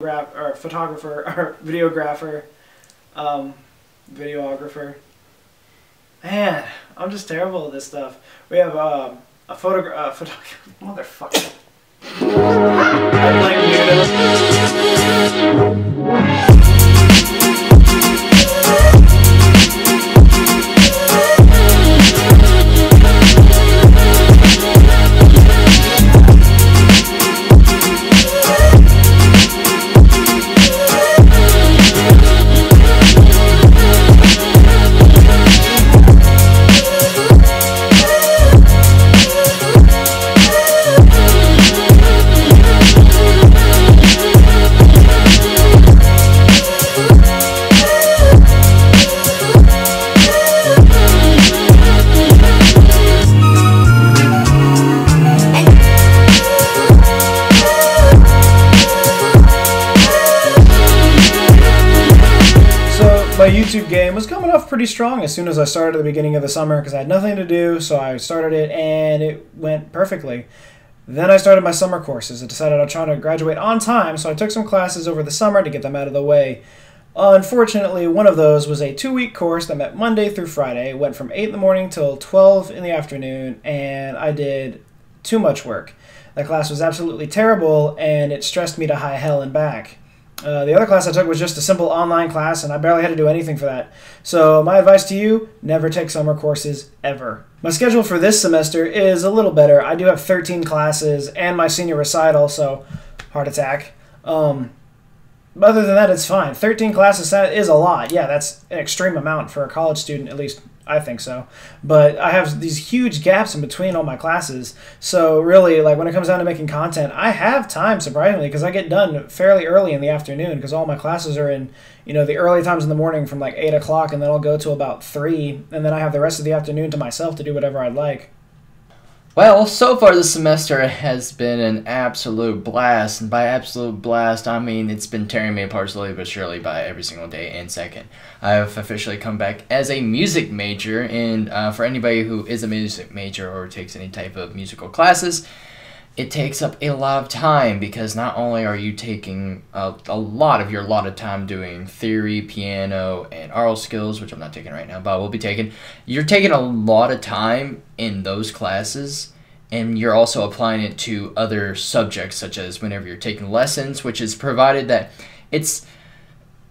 or photographer or videographer, videographer. Man, I'm just terrible at this stuff. We have a photographer. Motherfucker. I blame weirdos. My YouTube game was coming off pretty strong as soon as I started at the beginning of the summer because I had nothing to do, so I started it and it went perfectly. Then I started my summer courses. I decided I'd try to graduate on time, so I took some classes over the summer to get them out of the way. Unfortunately, one of those was a 2-week course that met Monday through Friday. It went from 8 in the morning till 12 in the afternoon, and I did too much work. That class was absolutely terrible, and it stressed me to high hell and back. The other class I took was just a simple online class, and I barely had to do anything for that. So my advice to you, never take summer courses, ever. My schedule for this semester is a little better. I do have 13 classes and my senior recital, so heart attack. Other than that, it's fine. 13 classes, that is a lot. Yeah, that's an extreme amount for a college student, at least I think so. But I have these huge gaps in between all my classes. So really, like when it comes down to making content, I have time, surprisingly, because I get done fairly early in the afternoon because all my classes are in, you know, the early times in the morning from like 8 o'clock, and then I'll go to about 3, and then I have the rest of the afternoon to myself to do whatever I'd like. Well, so far this semester has been an absolute blast, and by absolute blast, I mean it's been tearing me apart slowly but surely by every single day and second. I've officially come back as a music major, and for anybody who is a music major or takes any type of musical classes, it takes up a lot of time because not only are you taking a lot of your allotted time doing theory, piano, and oral skills, which I'm not taking right now, but I will be taking, you're taking a lot of time in those classes, and you're also applying it to other subjects, such as whenever you're taking lessons, which is provided that it's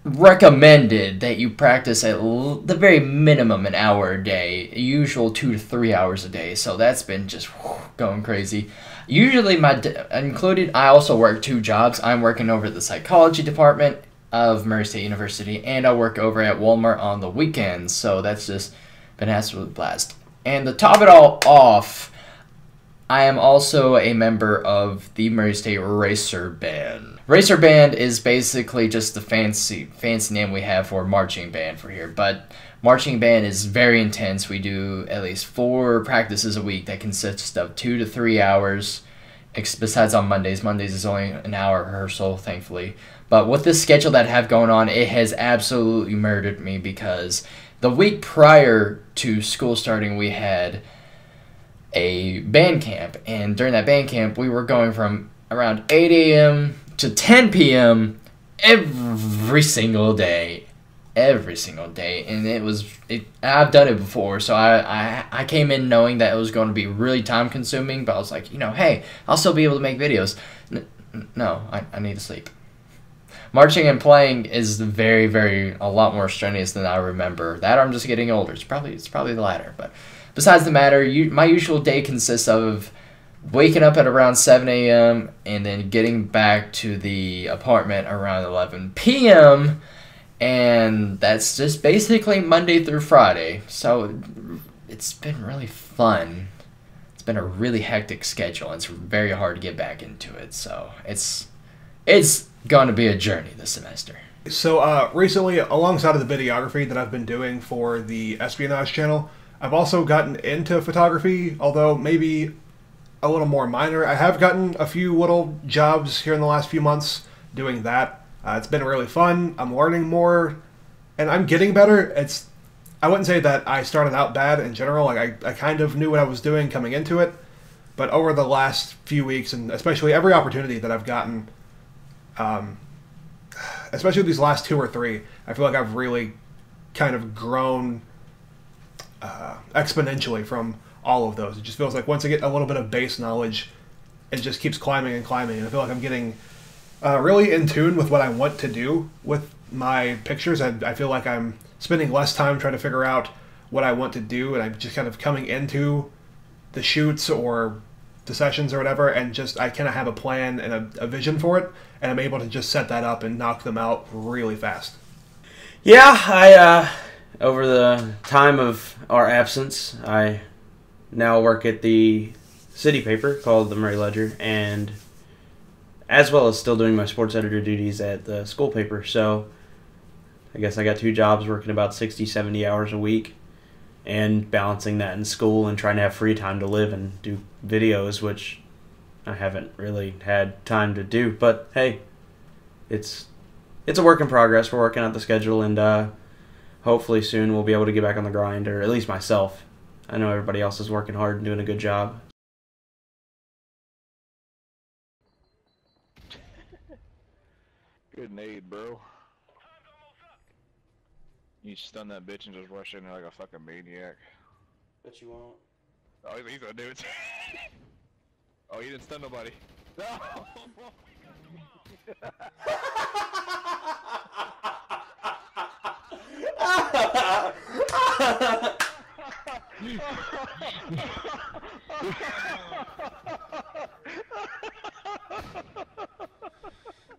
recommended that you practice at the very minimum an hour a day, usual 2 to 3 hours a day, so that's been just going crazy. Usually, I also work 2 jobs. I'm working over at the psychology department of Murray State University, and I work over at Walmart on the weekends, so that's just been an absolute blast. And to top it all off, I am also a member of the Murray State Racer Band. Racer Band is basically just the fancy name we have for marching band for here, but marching band is very intense. We do at least 4 practices a week that consist of 2 to 3 hours, besides on Mondays. Mondays is only an hour rehearsal, thankfully. But with this schedule that I have going on, it has absolutely murdered me because the week prior to school starting, we had a band camp. And during that band camp, we were going from around 8 a.m. to 10 p.m. every single day. Every single day, and I've done it before, so I came in knowing that it was going to be really time consuming, but I was like, you know, hey, I'll still be able to make videos. No, I need to sleep. Marching and playing is a lot more strenuous than I remember. That or I'm just getting older. It's probably the latter, but besides the matter, my usual day consists of waking up at around 7 a.m. and then getting back to the apartment around 11 p.m., and that's just basically Monday through Friday. So it's been really fun. It's been a really hectic schedule, and it's very hard to get back into it. So it's going to be a journey this semester. So recently, alongside of the videography that I've been doing for the Espionage channel, I've also gotten into photography, although maybe a little more minor. I have gotten a few little jobs here in the last few months doing that. It's been really fun. I'm learning more, and I'm getting better. I wouldn't say that I started out bad in general. Like I kind of knew what I was doing coming into it, but over the last few weeks, and especially every opportunity that I've gotten, especially these last 2 or 3, I feel like I've really kind of grown exponentially from all of those. It just feels like once I get a little bit of base knowledge, it just keeps climbing and climbing. And I feel like I'm getting really in tune with what I want to do with my pictures. I feel like I'm spending less time trying to figure out what I want to do, and I'm just kind of coming into the shoots or the sessions or whatever, and just I kind of have a plan and a vision for it, and I'm able to just set that up and knock them out really fast. Yeah, I over the time of our absence, I now work at the city paper called the Murray Ledger, and as well as still doing my sports editor duties at the school paper. So I guess I got 2 jobs, working about 60, 70 hours a week, and balancing that in school and trying to have free time to live and do videos, which I haven't really had time to do. But hey, it's a work in progress. We're working out the schedule, and hopefully soon we'll be able to get back on the grind, or at least myself. I know everybody else is working hard and doing a good job. Good nade, bro. You stun that bitch and just rush in there like a fucking maniac. Bet you won't. Oh, he's gonna do it. Oh, he didn't stun nobody. No!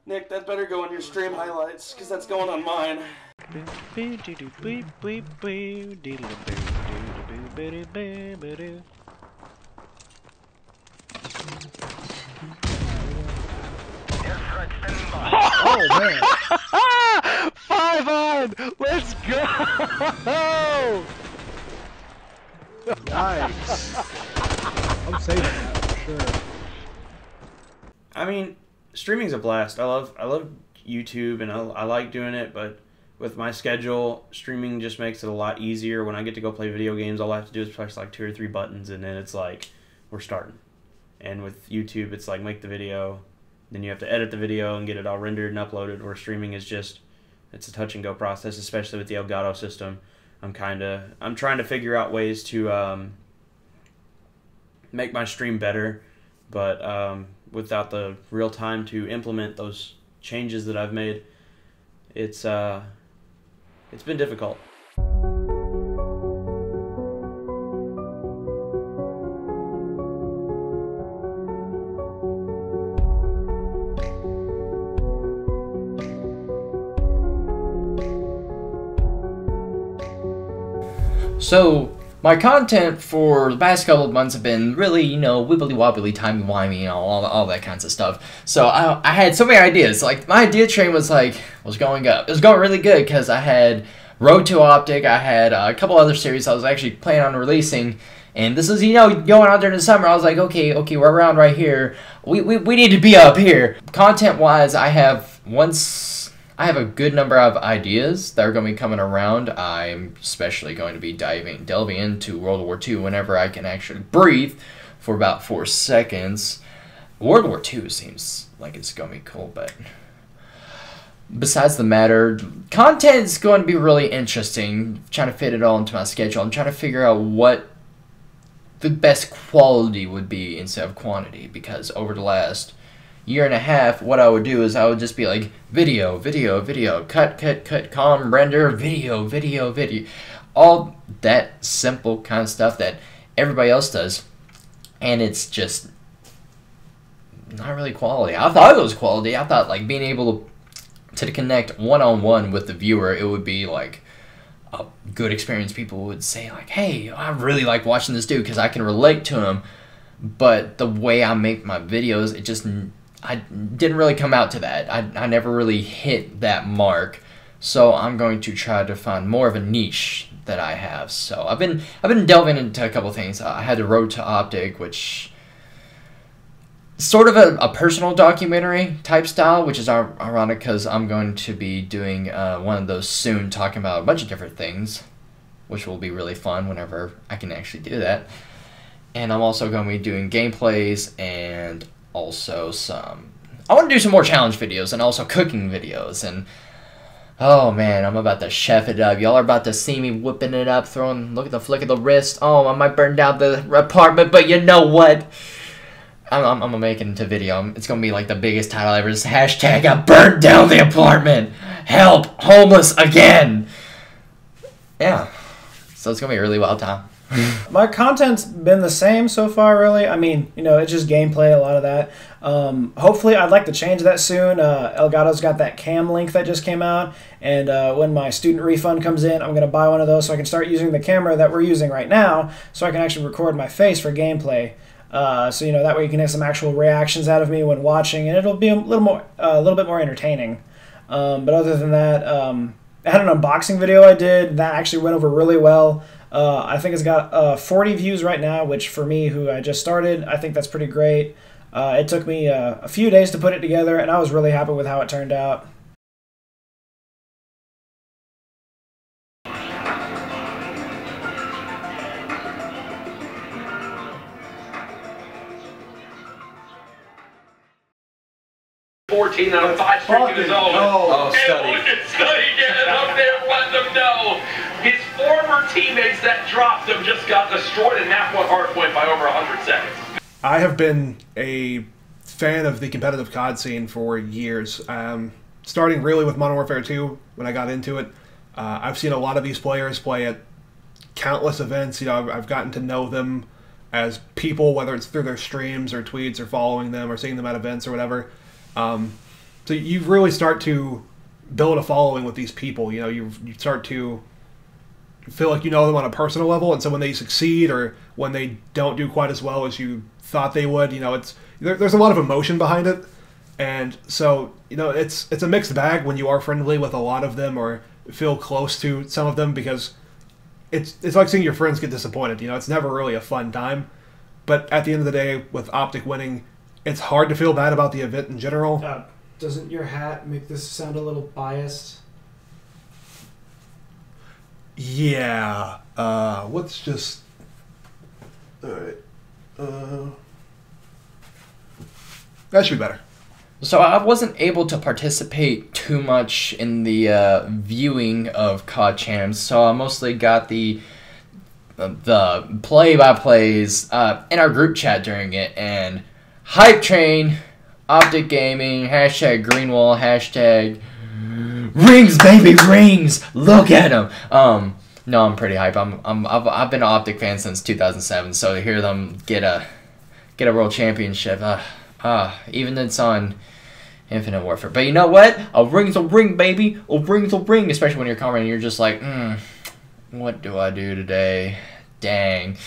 Nick, that better go in your stream highlights, because that's going on mine. Oh man! 5 on! Let's go! Nice. I'm saving that for sure. I mean, streaming's a blast. I love YouTube, and I like doing it, but with my schedule, streaming just makes it a lot easier. When I get to go play video games, all I have to do is press like 2 or 3 buttons, and then it's like, we're starting. And with YouTube, it's like make the video, then you have to edit the video and get it all rendered and uploaded, where streaming is just, it's a touch and go process, especially with the Elgato system. I'm trying to figure out ways to make my stream better, but without the real time to implement those changes that I've made, it's been difficult. So, my content for the past couple of months have been really, wibbly wobbly, timey wimey, all that kinds of stuff. So I had so many ideas. Like, my idea train was going up. It was going really good because I had Road to Optic. I had a couple other series I was actually planning on releasing. And this is, going on during the summer. I was like, okay, we're around right here. We need to be up here. Content-wise, I have a good number of ideas that are going to be coming around. I'm especially going to be delving into World War II whenever I can actually breathe for about 4 seconds. World War II seems like it's going to be cool, but besides the matter, content is going to be really interesting. Trying to fit it all into my schedule. I'm trying to figure out what the best quality would be instead of quantity, because over the last year and a half, what I would do is I would just be like, video, cut, column, render, video. All that simple kind of stuff that everybody else does. And it's just not really quality. I thought it was quality. I thought like being able to connect one-on-one with the viewer, it would be like a good experience. People would say like, hey, I really like watching this dude because I can relate to him. But the way I make my videos, I didn't really come out to that. I never really hit that mark. So I'm going to try to find more of a niche that I have. So I've been delving into a couple things. I had the Road to Optic, which sort of a personal documentary type style, which is ironic because I'm going to be doing one of those soon, talking about a bunch of different things, which will be really fun whenever I can actually do that. And I'm also going to be doing gameplays and also some I want to do some more challenge videos and also cooking videos. And oh man, I'm about to chef it up. Y'all are about to see me whipping it up, look at the flick of the wrist. Oh, I might burn down the apartment, but you know what? I'm gonna make it into video. It's gonna be like the biggest title ever. Just hashtag I burned down the apartment. Help, homeless again. Yeah, so it's gonna be a really wild time. My content's been the same so far, really. I mean, you know, it's just gameplay, a lot of that. Hopefully, I'd like to change that soon. Elgato's got that cam link that just came out, and when my student refund comes in, I'm going to buy one of those so I can start using the camera that we're using right now, so I can actually record my face for gameplay. So, you know, that way you can get some actual reactions out of me when watching, and it'll be a little bit more entertaining. But other than that, I had an unboxing video I did that actually went over really well. I think it's got 40 views right now, which for me, who I just started, I think that's pretty great. It took me a few days to put it together, and I was really happy with how it turned out. $14 out of 5 streak in his own. Oh, Study. And look at Study getting up there, letting them know. His former teammates that dropped him just got destroyed in that one hardpoint by over 100 seconds. I have been a fan of the competitive COD scene for years. Starting really with Modern Warfare 2 when I got into it. I've seen a lot of these players play at countless events. You know, I've gotten to know them as people, whether it's through their streams or tweets or following them or seeing them at events or whatever. So you really start to build a following with these people. You know, you start to feel like you know them on a personal level, and so when they succeed or when they don't do quite as well as you thought they would, you know, there's a lot of emotion behind it, and so, you know, it's a mixed bag when you are friendly with a lot of them or feel close to some of them, because it's like seeing your friends get disappointed. You know, it's never really a fun time, but at the end of the day, with Optic winning, it's hard to feel bad about the event in general. Doesn't your hat make this sound a little biased? Yeah. Let's just... Alright. That should be better. So I wasn't able to participate too much in the viewing of CoD Champs, so I mostly got the play-by-plays in our group chat during it, and Hype Train, Optic Gaming, hashtag Greenwall, hashtag Rings, baby, rings! Look at them! No, I'm pretty hype. I've been an Optic fan since 2007, so to hear them get a world championship, even it's on Infinite Warfare. But you know what? A ring's a ring, baby. A ring's a ring. Especially when you're commenting, you're just like, what do I do today? Dang.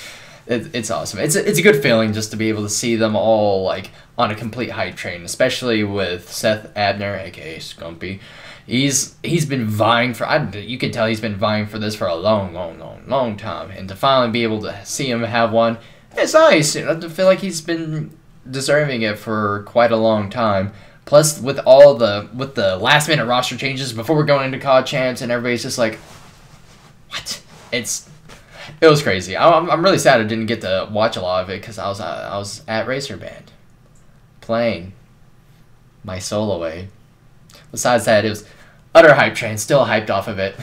It's awesome. It's a good feeling just to be able to see them all like on a complete hype train, especially with Seth Abner, aka Scumpy. He's been vying for, you can tell he's been vying for this for a long time, and to finally be able to see him have one, it's nice. I feel like he's been deserving it for quite a long time. Plus, with the last minute roster changes before we're going into CoD Champs, and everybody's just like, what? It was crazy. I'm really sad I didn't get to watch a lot of it because I was at Racer Band playing my solo A. Besides that, it was utter hype train. Still hyped off of it.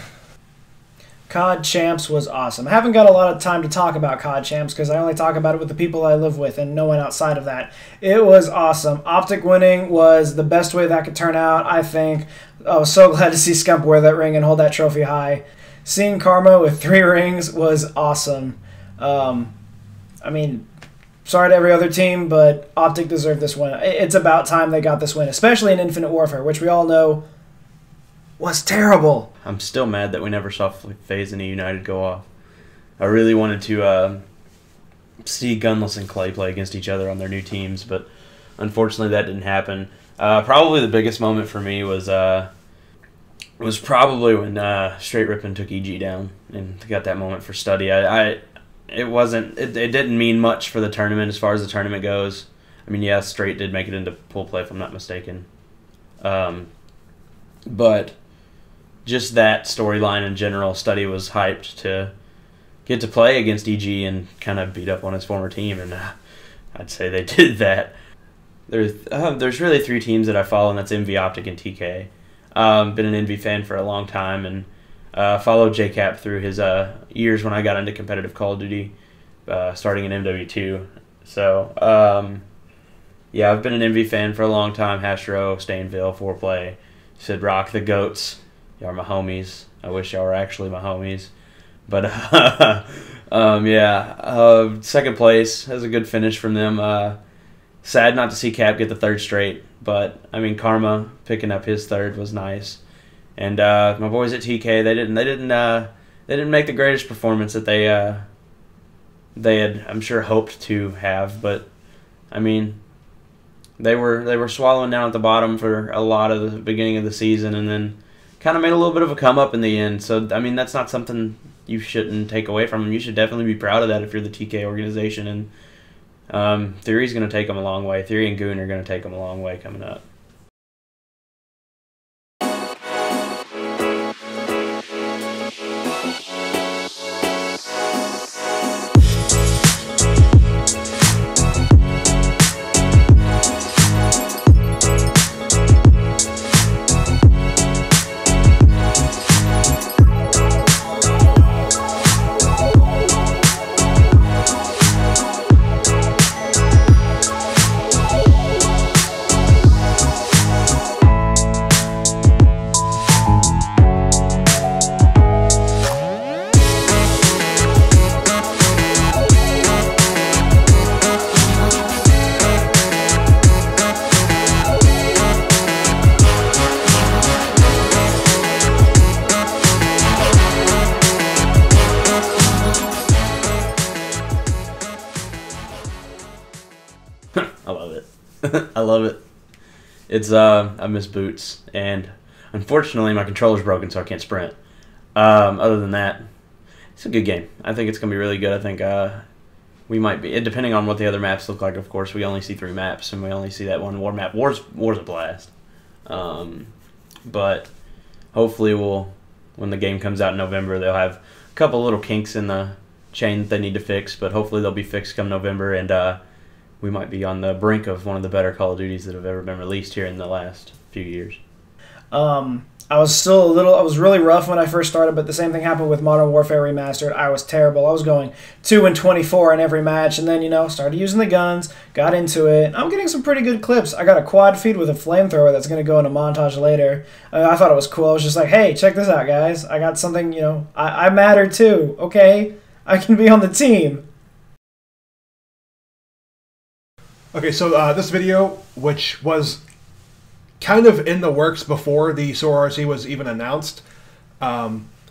CoD Champs was awesome. I haven't got a lot of time to talk about CoD Champs because I only talk about it with the people I live with and no one outside of that. It was awesome. Optic winning was the best way that could turn out, I think. I was so glad to see Scump wear that ring and hold that trophy high. Seeing Karma with 3 rings was awesome. I mean, sorry to every other team, but Optic deserved this win. It's about time they got this win, especially in Infinite Warfare, which we all know was terrible. I'm still mad that we never saw FaZe and United go off. I really wanted to see Gunless and Clay play against each other on their new teams, but unfortunately that didn't happen. Probably the biggest moment for me was probably when Straight Rippin took EG down and got that moment for Study. It didn't mean much for the tournament as far as the tournament goes. I mean, yeah, Straight did make it into pool play if I'm not mistaken. But just that storyline in general, Study was hyped to get to play against EG and kind of beat up on his former team, and I'd say they did that. There's really 3 teams that I follow, and that's MV Optic and TK. Been an MV fan for a long time, and followed JCap through his years when I got into competitive Call of Duty, starting in MW2. So, yeah, I've been an MV fan for a long time. Hastro, Stainville, Foreplay, Sid Rock, the GOATs. Y'all are my homies. I wish y'all were actually my homies. But, yeah, second place. That was a good finish from them. Sad not to see Cap get the 3rd straight, but, I mean, Karma picking up his 3rd was nice. And my boys at TK, they didn't make the greatest performance that they had, I'm sure, hoped to have, but I mean, they were swallowing down at the bottom for a lot of the beginning of the season, and then kind of made a little bit of a come up in the end. So I mean, that's not something you shouldn't take away from them. You should definitely be proud of that if you're the TK organization, and Theory's going to take them a long way. Theory and Goon are going to take them a long way coming up. I love it. I love it. It's I miss boots, and unfortunately my controller's broken, so I can't sprint. Other than that, it's a good game. I think it's gonna be really good. I think we might be, depending on what the other maps look like. Of course, we only see 3 maps, and we only see that one war map. War's a blast. But hopefully when the game comes out in November, they'll have a couple little kinks in the chain that they need to fix, but hopefully they'll be fixed come November, and we might be on the brink of one of the better Call of Duties that have ever been released here in the last few years. I was really rough when I first started, but the same thing happened with Modern Warfare Remastered. I was terrible. I was going 2-24 in every match, and then, started using the guns, got into it. I'm getting some pretty good clips. I got a quad feed with a flamethrower that's going to go in a montage later. I thought it was cool. I was just like, hey, check this out, guys. I got something, I matter too, okay? I can be on the team. Okay, so this video, which was kind of in the works before the SoaR RC was even announced,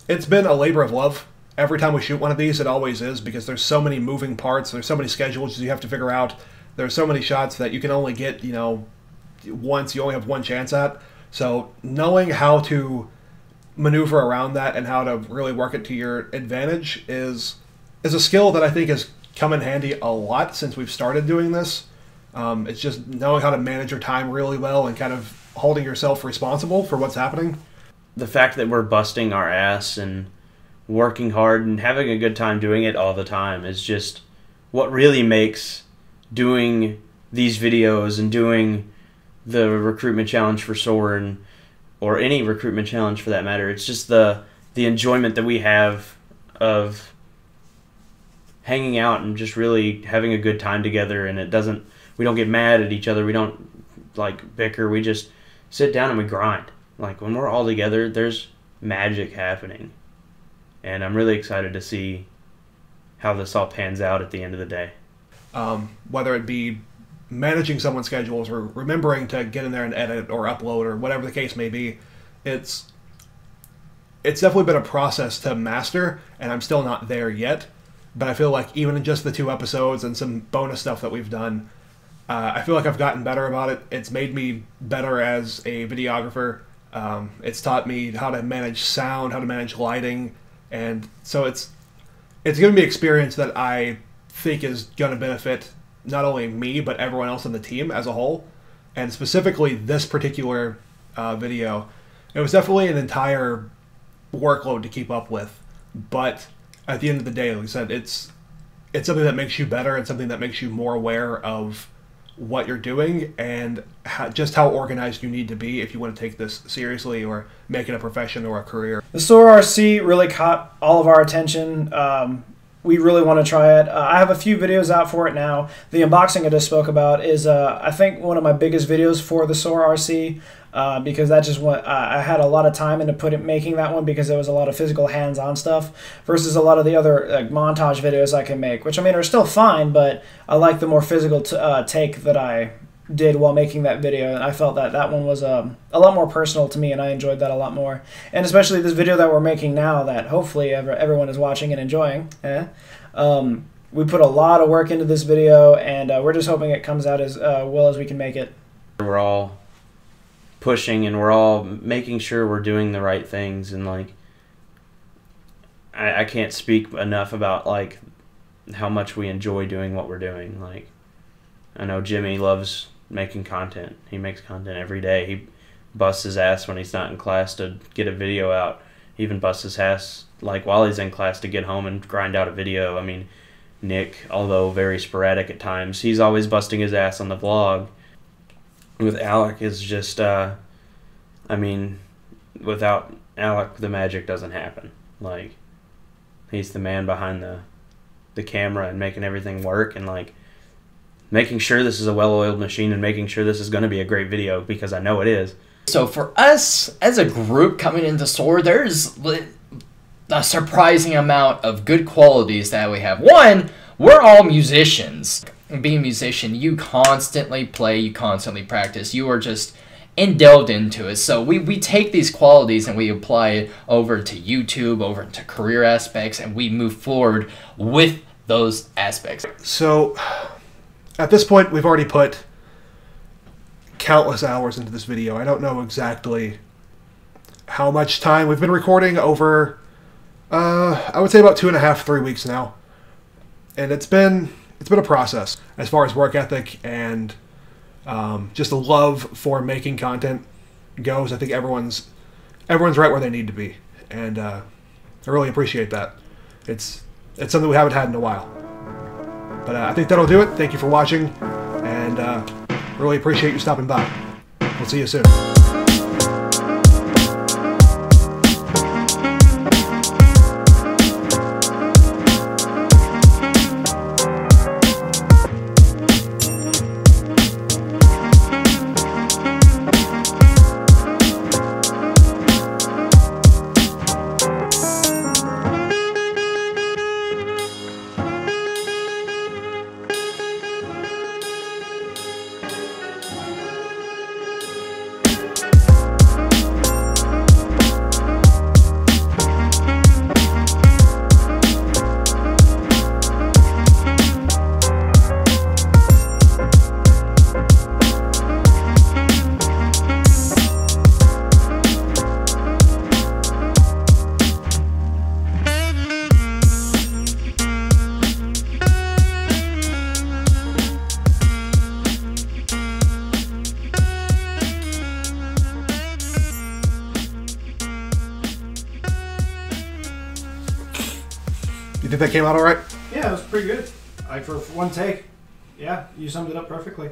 it's been a labor of love. Every time we shoot one of these, it always is, because there's so many moving parts, there's so many schedules you have to figure out, there's so many shots that you can only get, once, you only have one chance at. So knowing how to maneuver around that and how to really work it to your advantage is a skill that I think has come in handy a lot since we've started doing this. It's just knowing how to manage your time really well and kind of holding yourself responsible for what's happening. The fact that we're busting our ass and working hard and having a good time doing it all the time is just what really makes doing these videos and doing the recruitment challenge for SoaR, or any recruitment challenge for that matter. It's just the enjoyment that we have of hanging out and just really having a good time together, and we don't get mad at each other, we don't bicker, we just sit down and we grind. When we're all together, there's magic happening, and I'm really excited to see how this all pans out at the end of the day. Whether it be managing someone's schedules or remembering to get in there and edit or upload or whatever the case may be, it's definitely been a process to master, and I'm still not there yet. But I feel like even in just the 2 episodes and some bonus stuff that we've done, I feel like I've gotten better about it. It's made me better as a videographer. It's taught me how to manage sound, how to manage lighting, and so it's given me experience that I think is going to benefit not only me, but everyone else on the team as a whole. And specifically this particular video, it was definitely an entire workload to keep up with, but at the end of the day, like I said, it's something that makes you better and something that makes you more aware of what you're doing and just how organized you need to be if you want to take this seriously or make it a profession or a career. The SoaR RC really caught all of our attention. We really want to try it. I have a few videos out for it now. The unboxing I just spoke about is, I think, one of my biggest videos for the SoaR RC, because that just went, I had a lot of time into making that one because there was a lot of physical hands-on stuff versus a lot of the other montage videos I can make, which I mean are still fine, but I like the more physical take that I did while making that video, and I felt that that one was a lot more personal to me, and I enjoyed that a lot more. And especially this video that we're making now that hopefully everyone is watching and enjoying. We put a lot of work into this video, and we're just hoping it comes out as well as we can make it. We're all pushing and we're all making sure we're doing the right things, and like I can't speak enough about like how much we enjoy doing what we're doing. Like I know Jimmy loves making content. He makes content every day. He busts his ass when he's not in class to get a video out. He even busts his ass like while he's in class to get home and grind out a video. I mean, Nick, although very sporadic at times, he's always busting his ass on the vlog. With Alec is just, I mean, without Alec, the magic doesn't happen. Like, he's the man behind the camera and making everything work, and like making sure this is a well-oiled machine and making sure this is going to be a great video, because I know it is. So for us as a group coming into SoaR, there's a surprising amount of good qualities that we have. One, we're all musicians. Being a musician, you constantly play, you constantly practice, you are just delved into it. So we take these qualities and we apply it over to YouTube, over to career aspects, and we move forward with those aspects. So at this point, we've already put countless hours into this video. I don't know exactly how much time. We've been recording over, I would say about 2.5, 3 weeks now. And it's been a process as far as work ethic and just a love for making content goes. I think everyone's right where they need to be. And I really appreciate that. It's something we haven't had in a while. But I think that'll do it. Thank you for watching, and really appreciate you stopping by. We'll see you soon. You think that came out all right? Yeah, it was pretty good. Like for one take. Yeah, you summed it up perfectly.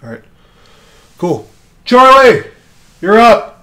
All right. Cool. Charlie, you're up.